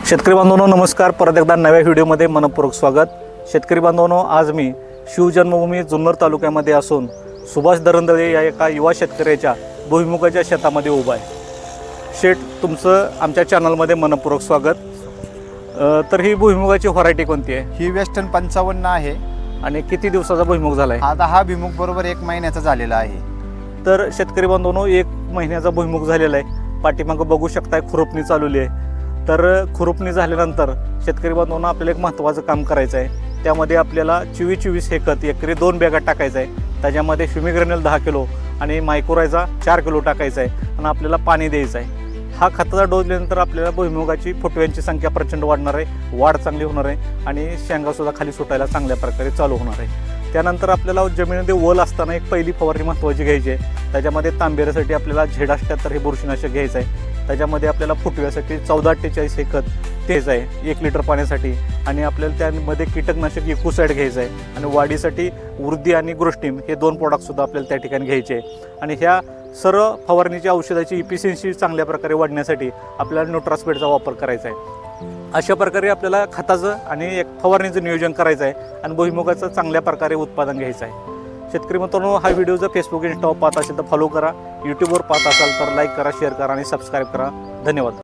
शेतकरी बांधवांनो नमस्कार. परत एकदा नव्या व्हिडिओमध्ये मनपूर्वक स्वागत. शेतकरी बांधवांनो, आज मी शिवजन्मभूमी जुन्नर तालुक्यामध्ये असून सुभाष दरंदळे या एका युवा शेतकऱ्याच्या भुईमुगाच्या शेतामध्ये उभा आहे. शेठ, तुमचं आमच्या चॅनलमध्ये मनपूर्वक स्वागत. तर ही भुईमुगाची व्हरायटी कोणती आहे? ही वेस्टर्न 55 आहे. आणि किती दिवसाचा भुईमुग झाला आहे? आता हा भुईमुग बरोबर 1 महिन्याचा झालेला आहे. तर शेतकरी बांधवांनो, 1 महिन्याचा भुईमुग झालेला आहे. पाठीमागं बघू शकताय खुरपणी चालवली आहे. तर खुरपणी झाल्यानंतर शेतकरी बांधवांनो आपल्याला एक महत्त्वाचं काम करायचं आहे. त्यामध्ये आपल्याला 24-24 हे खत एकरी 2 बॅगा टाकायचं आहे. त्याच्यामध्ये फ्युमिग्रेन्युल 10 किलो आणि मायक्रोरायझा 4 किलो टाकायचं आहे आणि आपल्याला पाणी द्यायचं आहे. हा खताचा डोस दिल्यानंतर आपल्याला भुईमुगाची फुटव्यांची संख्या प्रचंड वाढणार आहे, वाढ चांगली होणार आहे आणि शेंगासुद्धा खाली सुटायला चांगल्या प्रकारे चालू होणार आहे. त्यानंतर आपल्याला जमिनीमध्ये ओल असताना एक पहिली फवारणी महत्त्वाची घ्यायची आहे. त्याच्यामध्ये तांबेऱ्यासाठी आपल्याला Z78 हे बुरशीनाशक घ्यायचं आहे. त्याच्यामध्ये आपल्याला फुटव्यासाठी 1448 हे खत द्यायचं आहे 1 लिटर पाण्यासाठी. आणि आपल्याला त्यामध्ये कीटकनाशक इकोसाइड घ्यायचं आहे. आणि वाढीसाठी वृद्धी आणि ग्रोस्टीम हे 2 प्रोडक्टसुद्धा आपल्याला त्या ठिकाणी घ्यायचे आहे. आणि ह्या सर्व फवारणीच्या औषधाची इफिशियन्सी चांगल्या प्रकारे वाढण्यासाठी आपल्याला न्यूट्रास्पेडचा वापर करायचा आहे. अशा प्रकारे आपल्याला खताचं आणि एक फवारणीचं नियोजन करायचं आहे आणि भुईमुगाचं चांगल्या प्रकारे उत्पादन घ्यायचं आहे. शेतकरी मित्रांनो, हा व्हिडिओ जर फेसबुक इंस्टावर पाहत असेल तर फॉलो करा. यूट्यूबवर पाहत असाल तर लाईक करा, शेअर करा आणि सबस्क्राईब करा. धन्यवाद.